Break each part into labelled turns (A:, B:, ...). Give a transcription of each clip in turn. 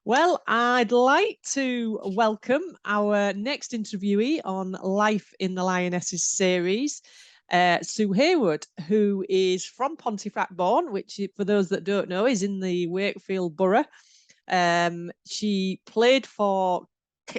A: Well, I'd like to welcome our next interviewee on Life in the Lionesses series, Sue Hayward, who is from Pontefract born, which, for those that don't know, is in the Wakefield borough. She played for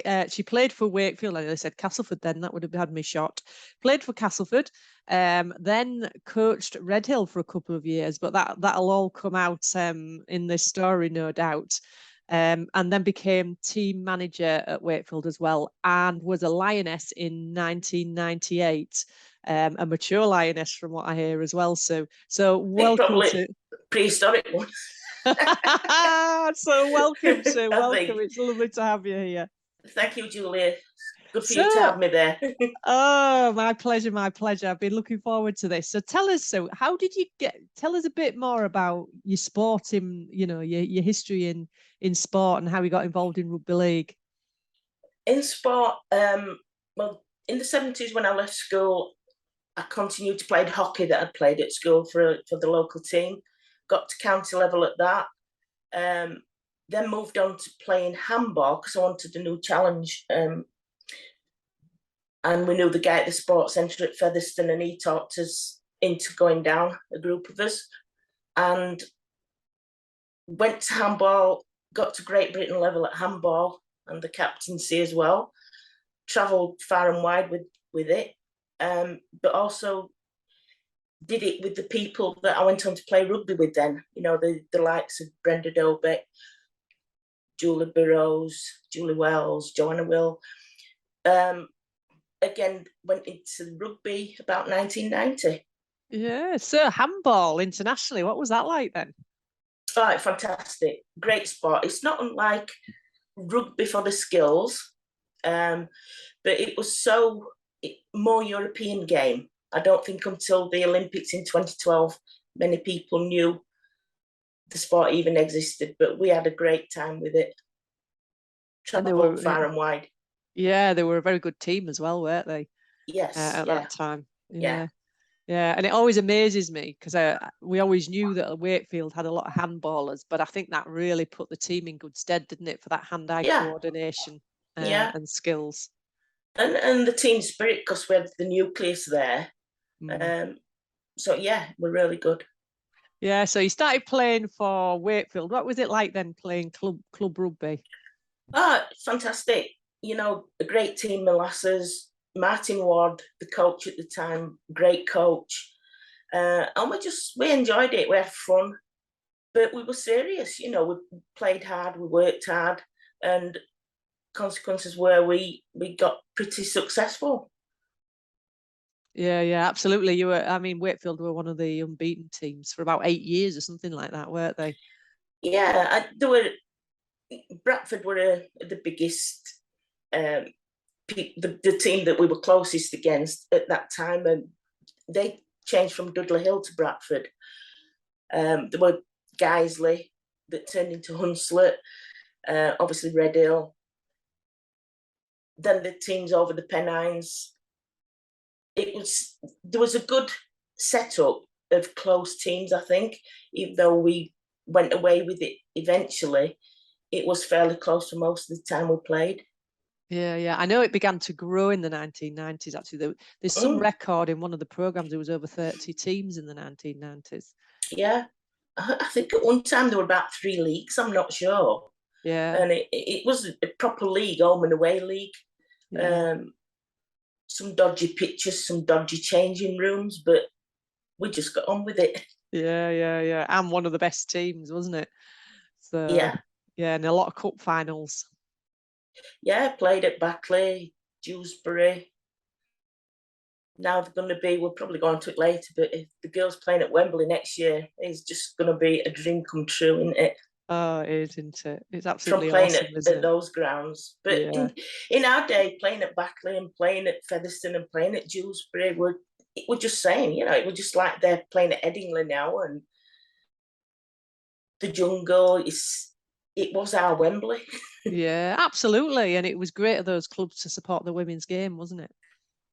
A: Wakefield. I said Castleford then, that would have had me shot. Played for Castleford, then coached Redhill for a couple of years, but that'll all come out in this story, no doubt. And then became team manager at Wakefield as well, and was a lioness in 1998, a mature lioness from what I hear as well. So welcome to
B: prehistoric one.
A: So welcome, Sue. Welcome. It's lovely to have you here.
B: Thank you, Julia. Good for you to have me there.
A: Oh, my pleasure, my pleasure. I've been looking forward to this. So tell us, how did you tell us a bit more about your sporting, your history in sport and how you got involved in rugby league?
B: In sport, well, in the 70s when I left school, I continued to play hockey that I'd played at school for the local team. Got to county level at that. Then moved on to playing handball because I wanted a new challenge. And we knew the guy at the sports centre at Featherstone, and he talked us into going down, a group of us, and went to handball, got to Great Britain level at handball and the captaincy as well. Travelled far and wide with it, but also did it with the people that I went on to play rugby with then, the likes of Brenda Dobeck, Julie Burrows, Julie Wells, Joanna Will. Again, went into rugby about 1990.
A: Yeah, so handball internationally, what was that like then?
B: Oh, fantastic. Great sport. It's not unlike rugby for the skills, but it was more European game. I don't think until the Olympics in 2012, many people knew the sport even existed, but we had a great time with it. Travelled far and wide.
A: Yeah, they were a very good team as well, weren't they?
B: Yes.
A: At that time.
B: Yeah.
A: Yeah, and it always amazes me because we always knew that Wakefield had a lot of handballers, but I think that really put the team in good stead, didn't it, for that hand-eye coordination and skills.
B: And the team spirit, because we had the nucleus there. So, yeah, we're really good.
A: Yeah, so you started playing for Wakefield. What was it like then playing club rugby?
B: Fantastic. A great team, Molasses. Martin Ward, the coach at the time, great coach. And we enjoyed it. We had fun, but we were serious. We played hard, we worked hard, and consequences were we got pretty successful.
A: Yeah, absolutely. Wakefield were one of the unbeaten teams for about 8 years or something like that, weren't they?
B: Yeah, Bradford were the biggest, the team that we were closest against at that time, and they changed from Dudley Hill to Bradford. There were Guiseley that turned into Hunslet, obviously Redhill. Then the teams over the Pennines. There was a good setup of close teams, I think, even though we went away with it eventually. It was fairly close for most of the time we played.
A: Yeah. I know it began to grow in the 1990s, actually. There's some record in one of the programmes, there was over 30 teams in the 1990s.
B: Yeah. I think at one time there were about 3 leagues, I'm not sure.
A: Yeah.
B: And it was a proper league, home and away league. Yeah. Some dodgy pitches, some dodgy changing rooms, but we just got on with it.
A: Yeah. And one of the best teams, wasn't it? So
B: yeah,
A: and a lot of cup finals.
B: Yeah, played at Backley, Dewsbury. Now we're probably going to it later, but if the girls playing at Wembley next year, it's just going to be a dream come true, isn't it?
A: Oh, it is, isn't it? It's absolutely
B: from playing
A: awesome,
B: at those grounds. But in our day, playing at Backley and playing at Featherstone and playing at Dewsbury, we're just saying, it was just like they're playing at Headingley now, and the Jungle it was our Wembley.
A: Yeah, absolutely. And it was great of those clubs to support the women's game, wasn't it?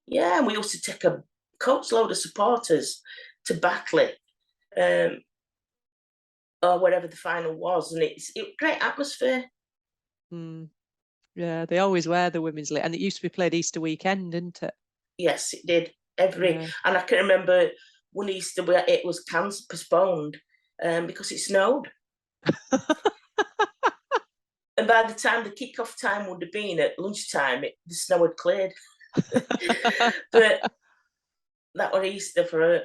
B: Yeah, and we used to take a coach load of supporters to Backley, or wherever the final was, and it's great atmosphere.
A: Yeah, they always were, the Women's League. And it used to be played Easter weekend, didn't it?
B: Yes, it did. And I can remember one Easter where it was postponed because it snowed. And by the time the kick-off time would have been at lunchtime, the snow had cleared. But that was Easter for a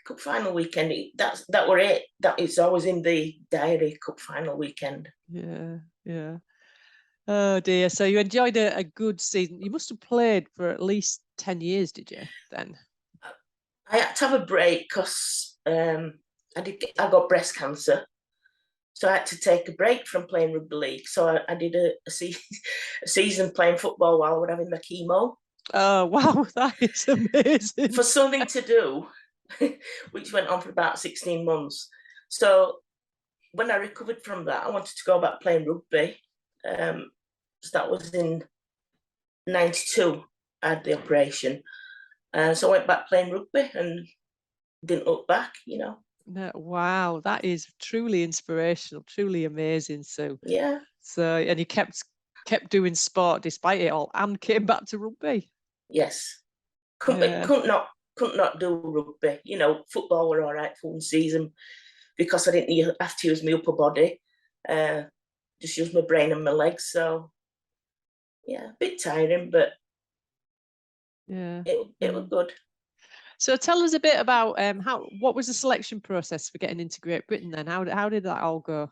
B: cup final weekend. That were it. That is always in the diary, cup final weekend.
A: Yeah. Oh dear. So you enjoyed a good season. You must have played for at least 10 years, did you, then?
B: I had to have a break because I got breast cancer. So I had to take a break from playing rugby league. So I did a season playing football while I was having my chemo.
A: Oh, wow, that is amazing.
B: For something to do, which went on for about 16 months. So when I recovered from that, I wanted to go back playing rugby. So that was in 92, I had the operation. So I went back playing rugby and didn't look back,
A: No, wow, that is truly inspirational, truly amazing, Sue.
B: Yeah.
A: So, and you kept doing sport despite it all and came back to rugby.
B: Yes. Couldn't not do rugby. Football were all right for one season because I didn't have to use my upper body. Just use my brain and my legs. So yeah, a bit tiring, but it was good. So
A: tell us a bit about what was the selection process for getting into Great Britain then? How did that all go?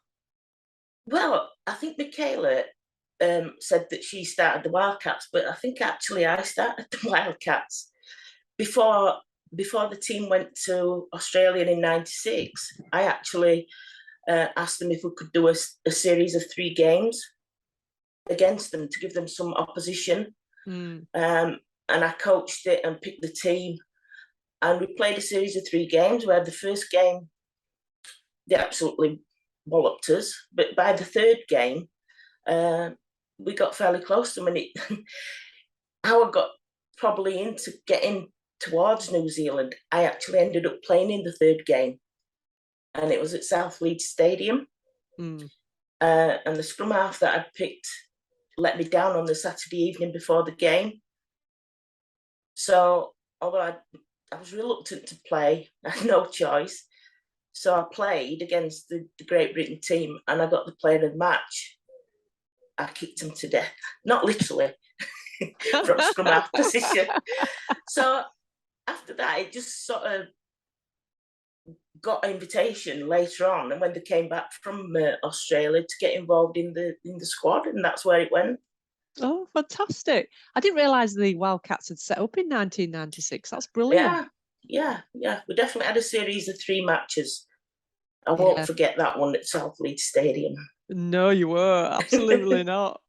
B: Well, I think Michaela said that she started the Wildcats, but I think actually I started the Wildcats before the team went to Australia in '96. I actually asked them if we could do a series of 3 games against them to give them some opposition. And I coached it and picked the team. And we played a series of 3 games where the first game, they absolutely walloped us. But by the 3rd game, we got fairly close to them. And how I got probably into getting towards New Zealand, I actually ended up playing in the 3rd game. And it was at South Leeds Stadium. And the scrum half that I'd picked let me down on the Saturday evening before the game. So although I was reluctant to play, I had no choice. So I played against the Great Britain team and I got the player of the match. I kicked them to death, not literally, from scrum half position. So after that, it just sort of got an invitation later on, and when they came back from Australia, to get involved in the squad, and that's where it went.
A: Oh, fantastic! I didn't realise the Wildcats had set up in 1996. That's brilliant.
B: Yeah. We definitely had a series of 3 matches. I won't forget that one at South Leeds Stadium.
A: No, you were absolutely not.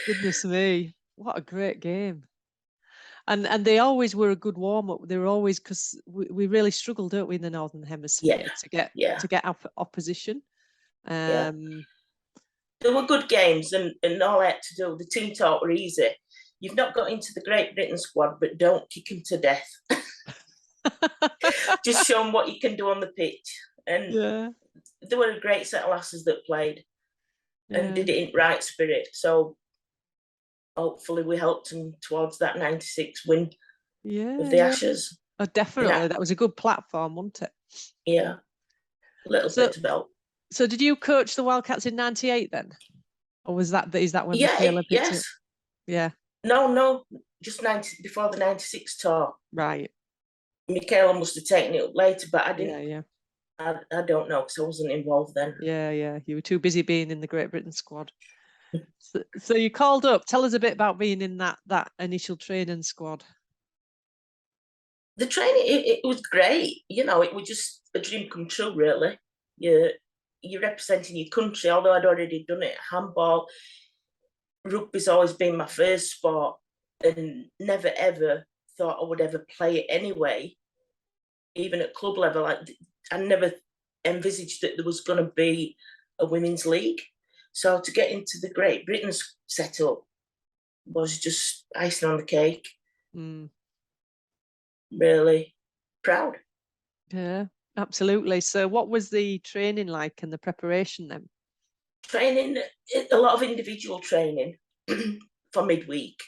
A: Goodness me, what a great game! And they always were a good warm up. They were always, because we really struggled, don't we, in the Northern Hemisphere to get opposition.
B: There were good games, and all I had to do, the team talk were easy. You've not got into the Great Britain squad, but don't kick them to death. Just show them what you can do on the pitch. And there were a great set of lasses that played and did it in right spirit. So hopefully we helped them towards that 96 win of the Ashes.
A: Oh, definitely. That was a good platform, wasn't it?
B: Yeah. A little bit to help.
A: So did you coach the Wildcats in 98 then? Or is that when Michaela picked it? Yeah.
B: No, just before the 96 tour.
A: Right.
B: Michaela must have taken it up later, but I didn't.
A: Yeah.
B: I don't know, because I wasn't involved then.
A: Yeah. You were too busy being in the Great Britain squad. So you called up. Tell us a bit about being in that initial training squad.
B: The training, it was great. It was just a dream come true, really. You're representing your country, although I'd already done it. Handball, rugby's always been my first sport, and never ever thought I would ever play it anyway. Even at club level, I never envisaged that there was going to be a women's league. So to get into the Great Britain setup was just icing on the cake. Really proud.
A: Yeah, absolutely. So what was the training like and the preparation then?
B: Training, a lot of individual training for midweek,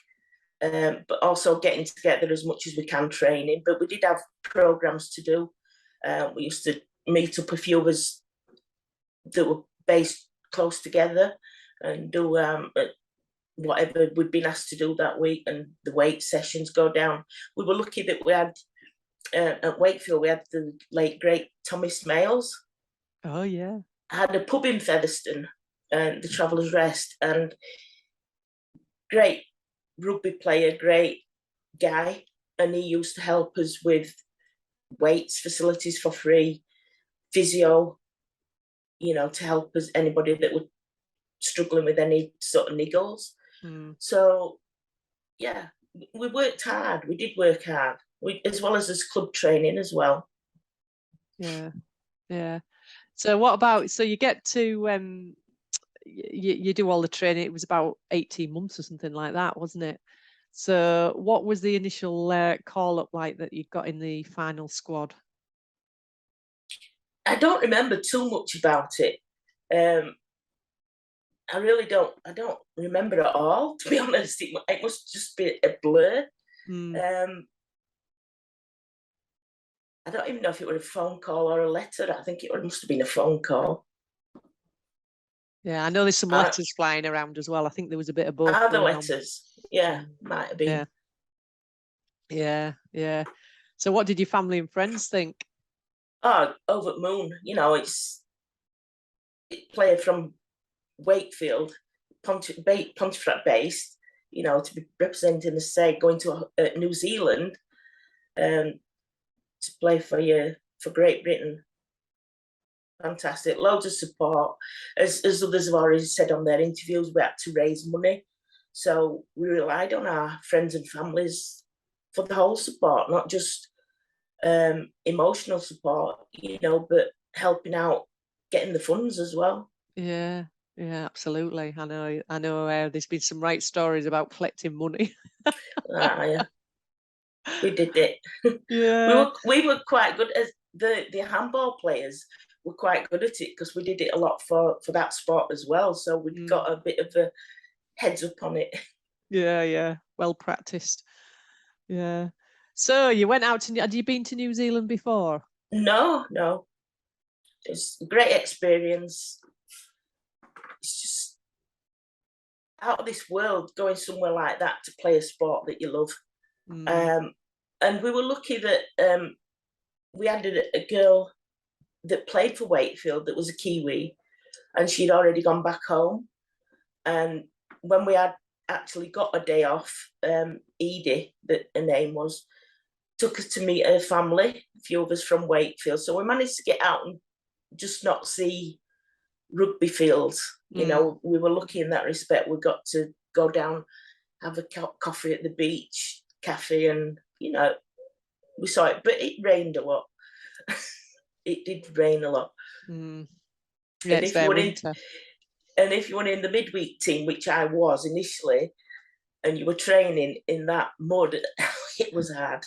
B: but also getting together as much as we can training. But we did have programs to do. We used to meet up a few of us that were based close together and do whatever we'd been asked to do that week, and the weight sessions go down. We were lucky that we had at Wakefield, we had the late great Tommy Smales.
A: Oh yeah.
B: I had a pub in Featherstone, the Travellers Rest, and great rugby player, great guy, and he used to help us with weights facilities for free, physio, to help us, anybody that was struggling with any sort of niggles. So yeah, we worked hard. We did work hard, as well as club training as well.
A: Yeah. So what about, so you get to you do all the training. It was about 18 months or something like that, wasn't it? So what was the initial call up like that you got in the final squad?
B: I don't remember too much about it. I really don't. I don't remember at all, to be honest. It must just be a blur. I don't even know if it was a phone call or a letter. I think it must have been a phone call.
A: Yeah, I know there's some letters flying around as well. I think there was a bit of both.
B: The letters, yeah, might have been.
A: Yeah. So what did your family and friends think?
B: Oh, over the moon. It's player from Wakefield, Pontefract based, to be representing the state, going to New Zealand to play for Great Britain. Fantastic. Loads of support. As others have already said on their interviews, we had to raise money. So we relied on our friends and families for the whole support, not just emotional support, but helping out, getting the funds as well.
A: Yeah, absolutely. I know there's been some right stories about collecting money.
B: Yeah. We did it.
A: Yeah.
B: We were quite good as the handball players were quite good at it, because we did it a lot for that sport as well. So we got a bit of a heads up on it.
A: Yeah. Well practiced. Yeah. So you went out had you been to New Zealand before?
B: No. It's a great experience. It's just out of this world, going somewhere like that to play a sport that you love. And we were lucky that we had a girl that played for Wakefield that was a Kiwi, and she'd already gone back home. And when we had actually got a day off, Edie, that her name was, took us to meet her family, a few of us from Wakefield. So we managed to get out and just not see rugby fields. We were lucky in that respect. We got to go down, have a coffee at the beach cafe, and we saw it, but it rained a lot. It did rain a lot.
A: Yeah, it's fair winter.
B: And if you were in the midweek team, which I was initially, and you were training in that mud, it was hard.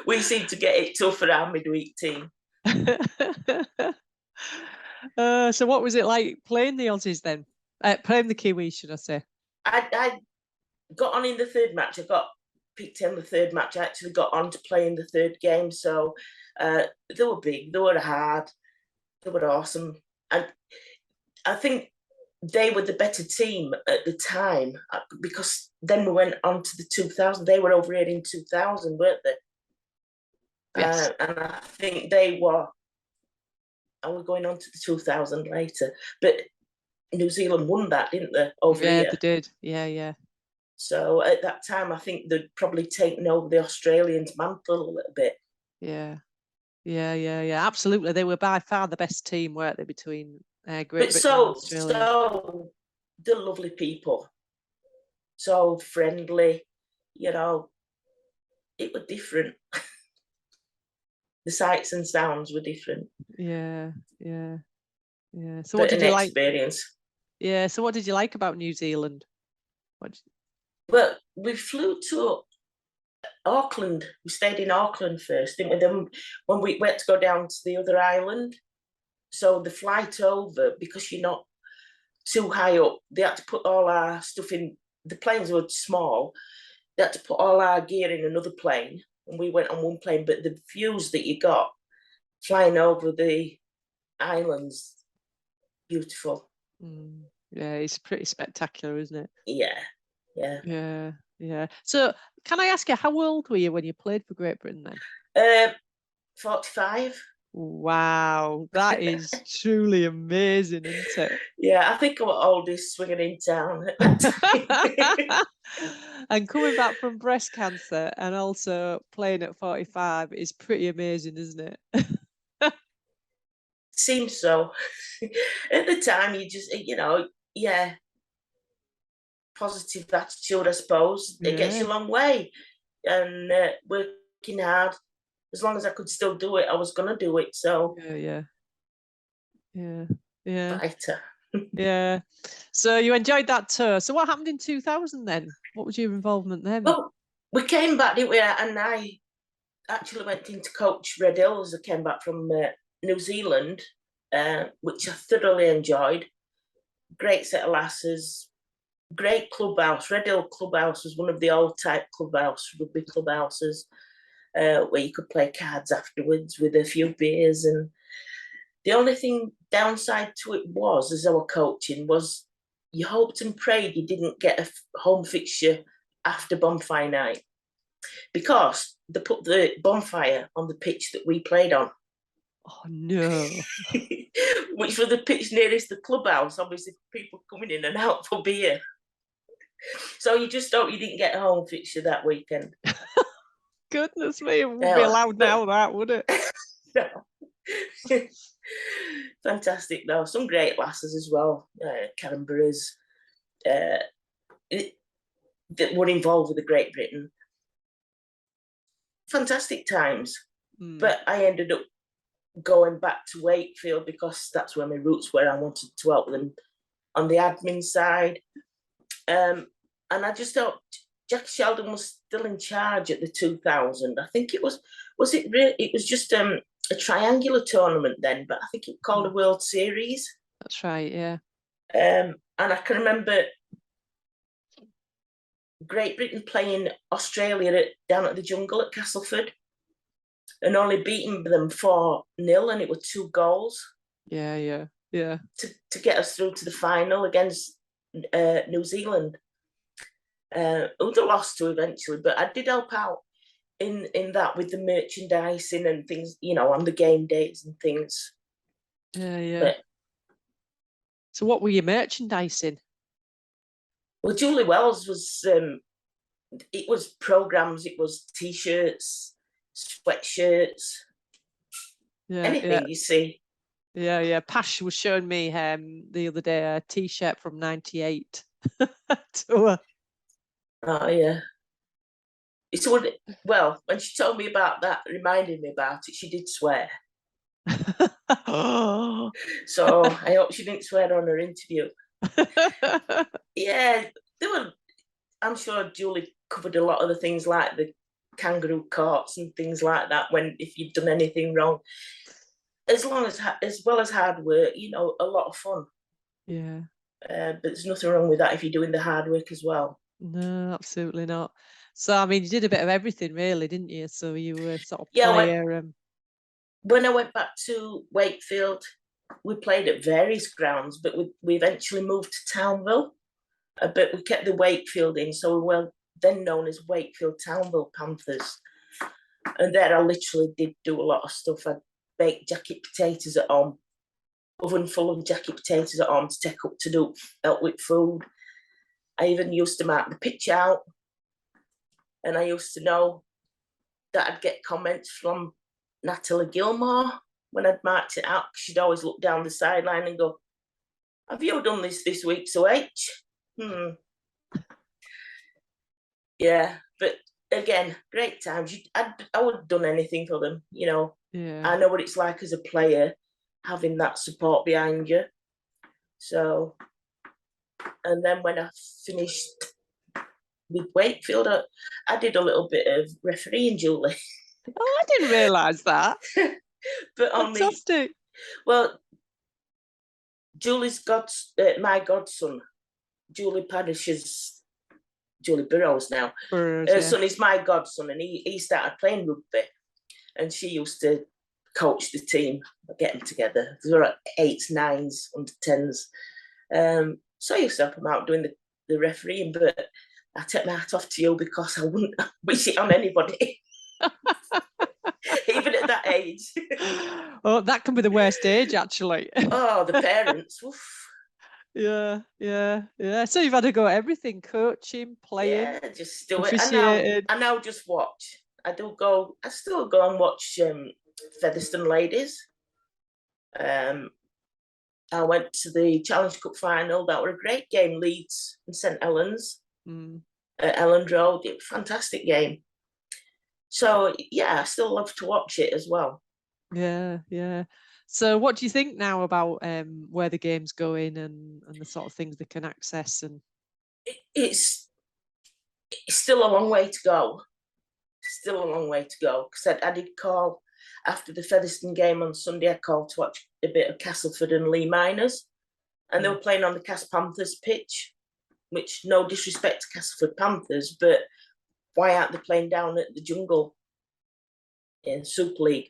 B: We seemed to get it tough for our midweek team.
A: So what was it like playing the Aussies then? Playing the Kiwis, should I say?
B: I got on in the third match. I got picked in the third match. I actually got on to play in the third game. So they were big, they were hard, they were awesome. And I think they were the better team at the time, because then we went on to the 2000. They were over here in 2000, weren't they?
A: Yes.
B: And I think they were. I was going on to the 2000 later, but New Zealand won that, didn't they? Over here.
A: Yeah, they did. Yeah.
B: So at that time, I think they'd probably taken over the Australians' mantle a little bit.
A: Yeah. Absolutely, they were by far the best team, weren't they, between Great Britain and Australia?
B: So they're lovely people, so friendly. It was different. The sights and sounds were different.
A: Yeah. So what did you like?
B: Experience.
A: Yeah. So what did you like about New Zealand?
B: Well, we flew to Auckland. We stayed in Auckland first, didn't we? Then when we went to go down to the other island, So the flight over, because you're not too high up, they had to put all our stuff in. The planes were small. They had to put all our gear in another plane, and we went on one plane. But the views that you got flying over the islands, beautiful.
A: Yeah, it's pretty spectacular, isn't it?
B: Yeah.
A: So can I ask you, how old were you when you played for Great Britain then?
B: 45.
A: Wow, that is truly amazing, isn't it?
B: Yeah, I think I'm the oldest swinger in town.
A: And coming back from breast cancer and also playing at 45 is pretty amazing, isn't it?
B: Seems so. At the time, you just, positive attitude, I suppose. It gets you a long way. And working hard, as long as I could still do it, I was going to do it. So,
A: yeah.
B: Fighter.
A: Yeah. So you enjoyed that tour. So what happened in 2000 then? What was your involvement then?
B: Well, we came back, didn't we? And I actually went in to coach Red Hills. I came back from New Zealand, which I thoroughly enjoyed. Great set of lasses, great clubhouse. Red Hill Clubhouse was one of the old type rugby clubhouses, where you could play cards afterwards with a few beers. And the only thing downside to it was, as our coaching, was you hoped and prayed you didn't get a home fixture after bonfire night, because they put the bonfire on the pitch that we played on.
A: Oh no.
B: Which was the pitch nearest the clubhouse, obviously people coming in and out for beer. So you just hope you didn't get a home fixture that weekend.
A: Goodness me, it wouldn't be allowed now, that would it?
B: No. Fantastic though. Some great lasses as well. Canberras that were involved with the Great Britain. Fantastic times. But I ended up going back to Wakefield because that's where my roots were. I wanted to help them on the admin side. And I just thought Jackie Sheldon was still in charge at the 2000. I think it was just a triangular tournament then, but I think it was called a World Series.
A: That's right, yeah.
B: And I can remember Great Britain playing Australia down at the Jungle at Castleford and only beating them 4-0, and it were 2 goals.
A: Yeah.
B: To get us through to the final against New Zealand. Who they lost to eventually, but I did help out in that with the merchandising and things, on the game days and things.
A: Yeah. But, so what were you merchandising?
B: Well, Julie Wells was, it was programs, it was T-shirts, sweatshirts, anything you see.
A: Yeah. Pash was showing me the other day a T-shirt from '98 tour.
B: Oh yeah. So, well, when she told me about that, reminded me about it, she did swear. So I hope she didn't swear on her interview. Yeah, I'm sure Julie covered a lot of the things like the kangaroo courts and things like that if you've done anything wrong. As well as hard work, a lot of fun.
A: Yeah.
B: But there's nothing wrong with that if you're doing the hard work as well.
A: No, absolutely not. So, I mean, you did a bit of everything, really, didn't you? So you were sort of player.
B: When I went back to Wakefield, we played at various grounds, but we eventually moved to Townville. But we kept the Wakefield in, so we were then known as Wakefield Townville Panthers. And there I literally did do a lot of stuff. I baked jacket potatoes at home, oven full of jacket potatoes at home to take up to help with food. I even used to mark the pitch out. And I used to know that I'd get comments from Natalie Gilmore when I'd marked it out, because she'd always look down the sideline and go, "Have you done this week, Sue H?" Yeah, but again, great times. I would have done anything for them,
A: Yeah.
B: I know what it's like as a player, having that support behind you. So, and then when I finished with Wakefield, I did a little bit of refereeing, Julie.
A: Oh, I didn't realise that.
B: But
A: fantastic.
B: Well, Julie's my godson, Julie Burrows now. Her son is my godson, and he started playing rugby, and she used to coach the team, get them together. There were 8s, 9s, under 10s. So I used to help them out doing the refereeing, but I take my hat off to you because I wouldn't wish it on anybody. Even at that age.
A: Oh, that can be the worst age, actually.
B: Oh, the parents. Oof.
A: Yeah. So you've had to go at everything: coaching, playing.
B: Yeah, just do it. I now just watch. I still go and watch Featherstone Ladies. I went to the Challenge Cup final. That were a great game, Leeds and St Helens. At Elland Road. It was a fantastic game. So, yeah, I still love to watch it as well.
A: Yeah. So what do you think now about where the game's going and the sort of things they can access? And
B: it's still a long way to go. Still a long way to go. Because I did call after the Featherstone game on Sunday. I called to watch a bit of Castleford and Lee Miners, and they were playing on the Cas Panthers pitch. Which, no disrespect to Castleford Panthers, but why aren't they playing down at the Jungle in Super League?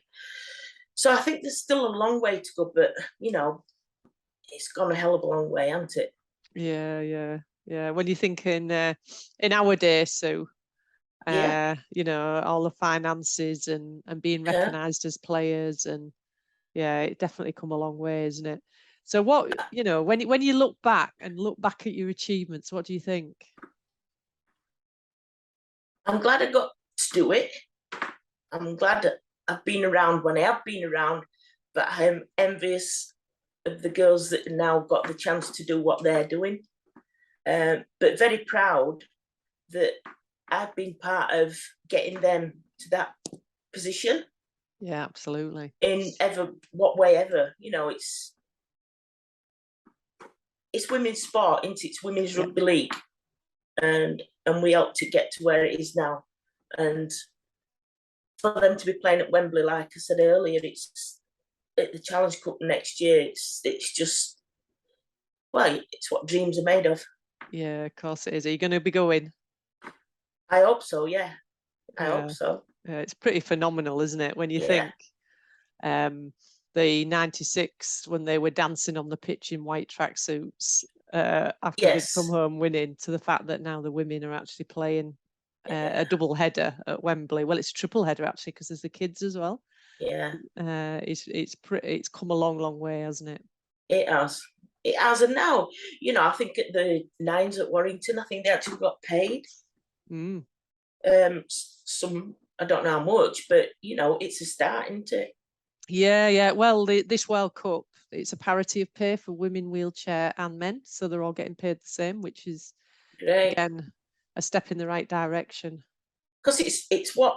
B: So I think there's still a long way to go, but it's gone a hell of a long way, hasn't it?
A: Yeah. When you think in our day, so all the finances and being recognised as players, and it definitely come a long way, isn't it? So what when you look back at your achievements, what do you think?
B: I'm glad I got to do it. I'm glad that I've been around when I have been around, but I'm envious of the girls that now got the chance to do what they're doing. But very proud that I've been part of getting them to that position.
A: Yeah, absolutely.
B: In what way ever, it's women's sport, isn't it? It's women's rugby league, and we helped it get to where it is now. And for them to be playing at Wembley, like I said earlier, it's at the Challenge Cup next year. It's just, well, it's what dreams are made of.
A: Yeah, of course it is. Are you going to be going?
B: I hope so. Yeah, I hope so.
A: Yeah, it's pretty phenomenal, isn't it? When you think the 96 when they were dancing on the pitch in white tracksuits after they'd come home winning, to the fact that now the women are actually playing a double header at Wembley. Well, it's a triple header actually, because there's the kids as well.
B: Yeah.
A: It's come a long way, hasn't it?
B: It has. And now, I think at the Nines at Warrington, I think they actually got paid. Some, I don't know how much, but it's a start, isn't it?
A: Yeah. Well, this World Cup, it's a parity of pay for women, wheelchair, and men, so they're all getting paid the same, which is great. Again, a step in the right direction. Because
B: it's one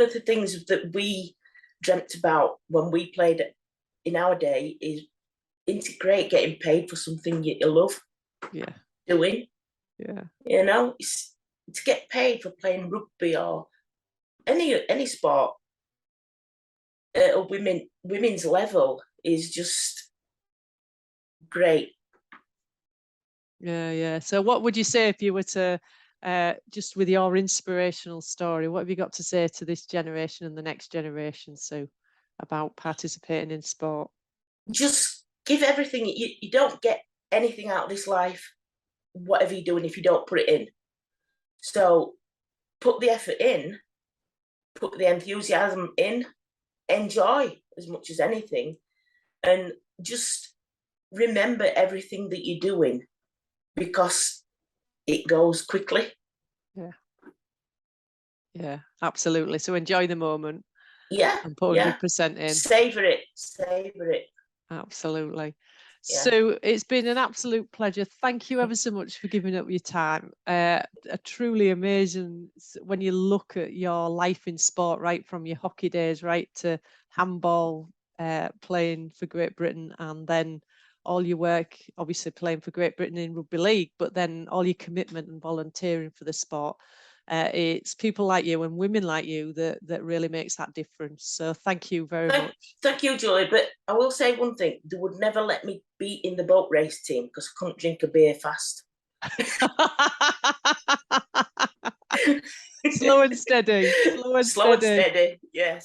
B: of the things that we dreamt about when we played in our day. Is integrate getting paid for something you love doing. It's to get paid for playing rugby or any sport at a women's level is just great.
A: Yeah. So what would you say if you were to just with your inspirational story, what have you got to say to this generation and the next generation, Sue, about participating in sport?
B: Just give everything. You don't get anything out of this life, whatever you're doing, if you don't put it in. So put the effort in, put the enthusiasm in, enjoy as much as anything, and just remember everything that you're doing, because it goes quickly.
A: Yeah, absolutely. So enjoy the moment.
B: Yeah.
A: And put 100% in.
B: Savor it.
A: Absolutely. Yeah. So it's been an absolute pleasure. Thank you ever so much for giving up your time. Truly amazing when you look at your life in sport, right from your hockey days, right to handball, playing for Great Britain, and then all your work, obviously playing for Great Britain in Rugby League, but then all your commitment and volunteering for the sport. It's people like you and women like you that really makes that difference. So thank you very much.
B: Thank you, Julie. But I will say one thing: they would never let me be in the boat race team because I couldn't drink a beer fast.
A: Slow and steady.
B: Slow and steady, yes.